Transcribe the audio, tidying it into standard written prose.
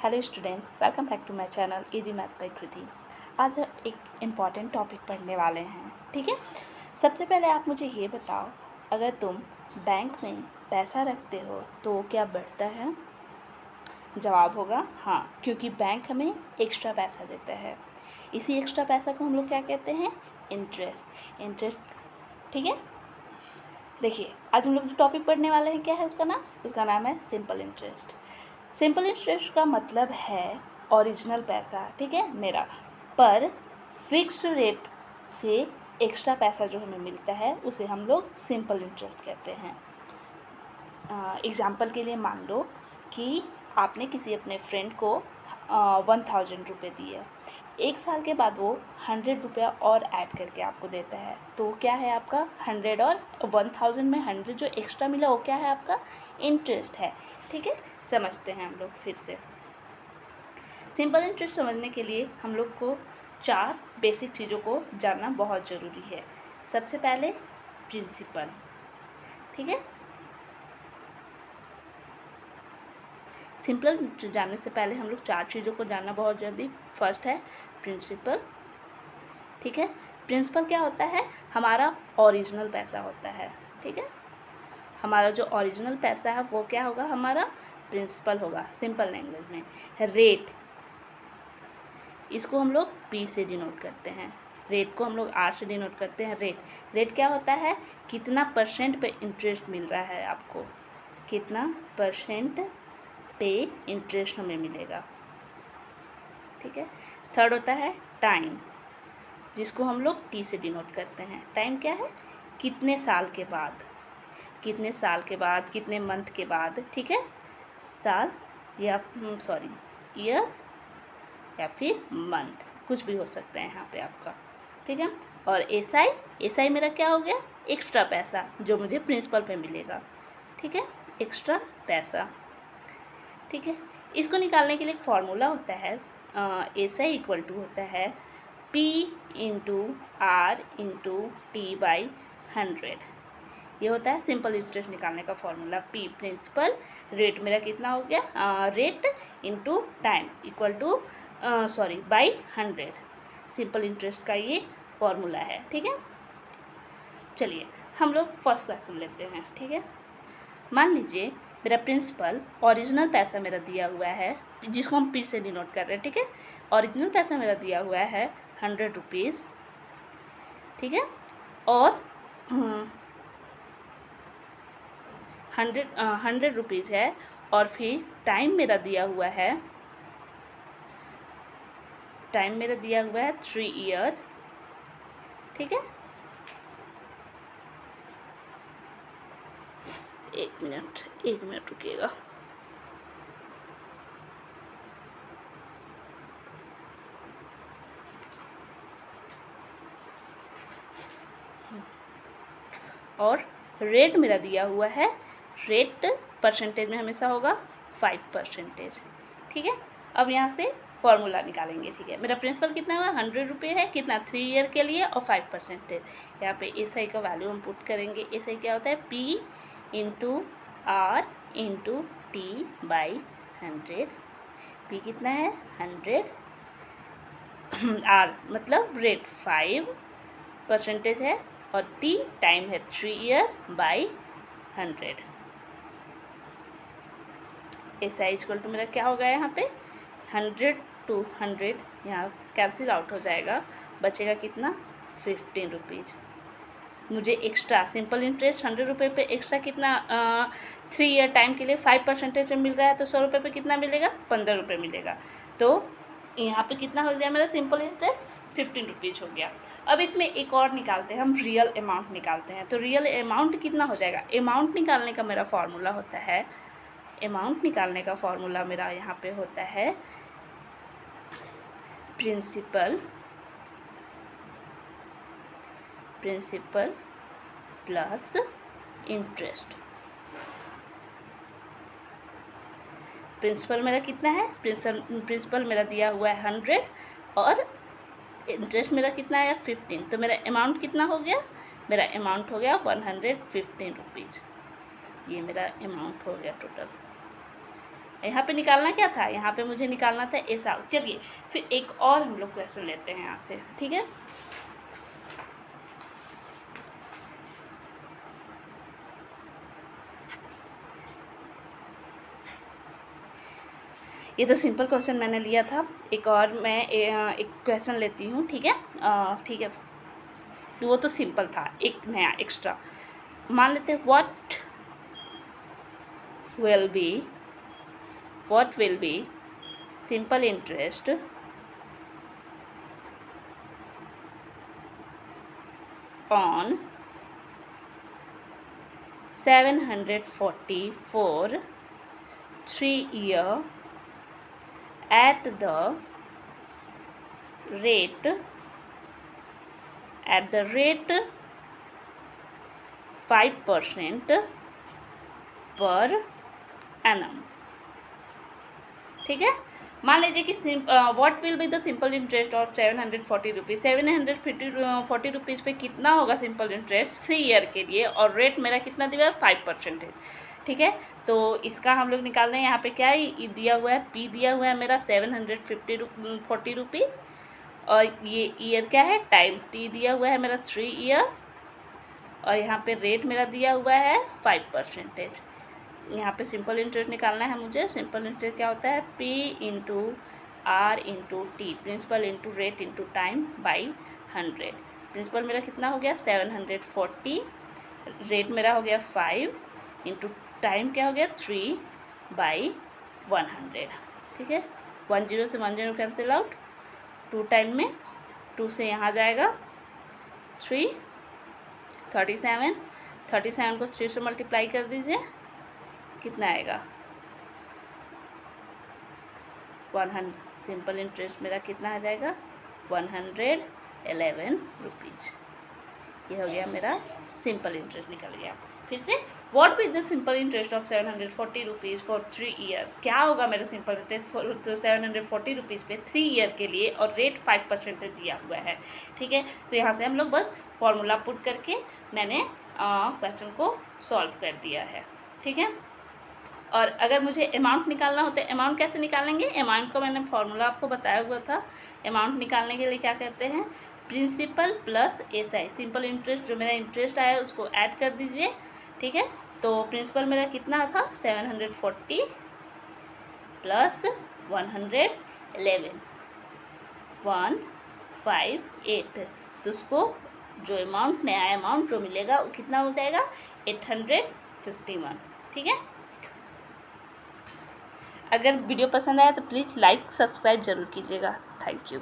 Hello student, welcome back to my channel easy math by Kriti. आज हम एक important topic पढ़ने वाले हैं, ठीक है। सबसे पहले आप मुझे ये बताओ, अगर तुम बैंक में पैसा रखते हो तो क्या बढ़ता है? जवाब होगा हाँ, क्योंकि बैंक हमें एक्स्ट्रा पैसा देता है। इसी एक्स्ट्रा पैसा को हम लोग क्या कहते हैं? इंटरेस्ट, ठीक है। देखिए, आज हम लोग जो टॉपिक पढ़ने वाले हैं क्या है उसका नाम है सिंपल इंटरेस्ट। सिंपल इंटरेस्ट का मतलब है ओरिजिनल पैसा, ठीक है, मेरा, पर फिक्स्ड रेट से एक्स्ट्रा पैसा जो हमें मिलता है उसे हम लोग सिंपल इंटरेस्ट कहते हैं। एग्जाम्पल के लिए मान लो कि आपने किसी अपने फ्रेंड को 1000 रुपये दिए, एक साल के बाद वो 100 रुपया और ऐड करके आपको देता है, तो क्या है आपका 100 और 1000 में 100 जो एक्स्ट्रा मिला वो क्या है आपका? इंटरेस्ट है, ठीक है। समझते हैं हम लोग फिर से। सिंपल इंटरेस्ट समझने के लिए हम लोग को 4 बेसिक चीज़ों को जानना बहुत ज़रूरी है। सबसे पहले प्रिंसिपल, ठीक है। सिंपल जानने से पहले हम लोग 4 चीज़ों को जानना बहुत जल्दी। फर्स्ट है प्रिंसिपल, ठीक है। प्रिंसिपल क्या होता है? हमारा ओरिजिनल पैसा होता है, ठीक है। हमारा जो ओरिजिनल पैसा है वो क्या होगा? हमारा प्रिंसिपल होगा। सिंपल लैंग्वेज में रेट, इसको हम लोग P से डिनोट करते हैं, रेट को हम लोग R से डिनोट करते हैं। रेट क्या होता है? कितना परसेंट पे इंटरेस्ट मिल रहा है आपको, कितना परसेंट पे इंटरेस्ट हमें मिलेगा, ठीक है। थर्ड होता है टाइम, जिसको हम लोग T से डिनोट करते हैं। टाइम क्या है? कितने साल के बाद, कितने साल के बाद, कितने मंथ के बाद, ठीक है। साल या ईयर या फिर मंथ, कुछ भी हो सकता है यहाँ पे आपका, ठीक है। और एसआई मेरा क्या हो गया? एक्स्ट्रा पैसा जो मुझे प्रिंसिपल पे मिलेगा, ठीक है, एक्स्ट्रा पैसा, ठीक है। इसको निकालने के लिए एक फॉर्मूला होता है, एसआई इक्वल टू होता है P into R into T by 100। ये होता है सिंपल इंटरेस्ट निकालने का फॉर्मूला। P प्रिंसिपल, रेट मेरा कितना हो गया? Rate into time equal two by 100। Simple interest का ये फॉर्मूला है, ठीक है। चलिए हम लोग फर्स्ट क्वेश्चन लेते हैं, ठीक है। मान लीजिए मेरा प्रिंसिपल, ओरिजिनल पैसा मेरा दिया हुआ है, जिसको हम P से डिनोट कर रहे हैं, ठीक है। ओरिजिनल पैसा मेरा दिया हुआ है 100 रुपीज़, ठीक है। और 100 रुपीज़ है, और फिर टाइम मेरा दिया हुआ है, 3 ईयर, ठीक है। एक मिनट रुकिएगा। और रेट मेरा दिया हुआ है, रेट परसेंटेज में हमेशा होगा 5%, ठीक है। अब यहाँ से फॉर्मूला निकालेंगे, ठीक है। मेरा प्रिंसिपल कितना हुआ? 100 रुपये है, कितना? 3 ईयर के लिए, और 5%। यहाँ पे एसआई का वैल्यू हम पुट करेंगे। एसआई क्या होता है? P into R into T by 100। P कितना है? 100, R मतलब रेट 5% है, और T टाइम है 3 year by 100। SI equal to मेरा क्या होगा? यहाँ पे 100 to 100 यहाँ कैंसिल आउट हो जाएगा, बचेगा कितना? 15 रुपीज़। मुझे एक्स्ट्रा सिंपल इंटरेस्ट 100 रुपये पे एक्स्ट्रा कितना 3 ईयर टाइम के लिए 5% मिल रहा है, तो 100 रुपये पे कितना मिलेगा? 15 रुपये मिलेगा। तो यहाँ पे कितना हो गया मेरा सिंपल इंटरेस्ट? 15 रुपीज़ हो गया। अब इसमें एक और निकालते हैं, हम रियल अमाउंट निकालते हैं। तो रियल अमाउंट कितना हो जाएगा? अमाउंट निकालने का मेरा फॉर्मूला होता है, अमाउंट निकालने का फॉर्मूला मेरा यहाँ पे होता है प्रिंसिपल प्लस इंटरेस्ट। प्रिंसिपल मेरा कितना है? प्रिंसिपल मेरा दिया हुआ है 100, और इंटरेस्ट मेरा कितना है? 15। तो मेरा अमाउंट कितना हो गया? मेरा अमाउंट हो गया 115 रुपीज़। ये मेरा अमाउंट हो गया टोटल। यहाँ पे निकालना क्या था, यहाँ पे मुझे निकालना था ऐसा। चलिए फिर एक और हम लोग क्वेश्चन लेते हैं यहाँ से, ठीक है। ये तो सिंपल क्वेश्चन मैंने लिया था, एक और मैं एक क्वेश्चन लेती हूँ, ठीक है। ठीक है, वो तो सिंपल था, एक नया एक्स्ट्रा मान लेते हैं। What will be simple interest on 744 3-year at the rate 5% per annum, ठीक है। मान लीजिए कि what will be the simple interest of 740 rupees. 740 rupees पे कितना होगा सिंपल इंटरेस्ट 3 ईयर के लिए, और रेट मेरा कितना दिया है 5%, ठीक है। तो इसका हम लोग निकाल रहे हैं। यहाँ पे क्या है दिया हुआ है, पी दिया हुआ है मेरा 740 रुपीज़, और ये ईयर क्या है टाइम, टी दिया हुआ है मेरा 3 ईयर, और यहाँ पे रेट मेरा दिया हुआ है 5%। यहाँ पे सिंपल इंटरेस्ट निकालना है मुझे। सिंपल इंटरेस्ट क्या होता है, P into r into t, principal into rate into time by 100। Principal मेरा कितना हो गया 740, रेट मेरा हो गया 5 इंटू टाइम क्या हो गया 3 बाई 100, ठीक है। 10 से 10 कैंसिल आउट, 2 टाइम में 2 से यहाँ जाएगा 3, 37 को 3 से मल्टीप्लाई कर दीजिए, कितना आएगा 100। सिंपल इंटरेस्ट मेरा कितना आ जाएगा 111 रुपीज़। ये हो गया मेरा सिंपल इंटरेस्ट निकल गया। फिर से what is the simple interest of 740 rupees for 3 year. क्या होगा मेरा सिंपल इंटरेस्ट फॉर 740 रुपीज़ पे 3 ईयर के लिए, और रेट 5% दिया हुआ है, ठीक है। तो यहाँ से हम लोग बस फॉर्मूला पुट करके मैंने क्वेश्चन को सॉल्व कर दिया है, ठीक है। और अगर मुझे अमाउंट निकालना होता है, अमाउंट कैसे निकालेंगे, अमाउंट को मैंने फॉर्मूला आपको बताया हुआ था। अमाउंट निकालने के लिए क्या कहते हैं, principal plus SI, simple interest जो मेरा इंटरेस्ट आया उसको ऐड कर दीजिए, ठीक है। तो प्रिंसिपल मेरा कितना था 740 प्लस 111 158, तो उसको जो अमाउंट नया अमाउंट जो मिलेगा वो कितना हो जाएगा 851, ठीक है। अगर वीडियो पसंद आया तो प्लीज़ लाइक सब्सक्राइब जरूर कीजिएगा। Thank you.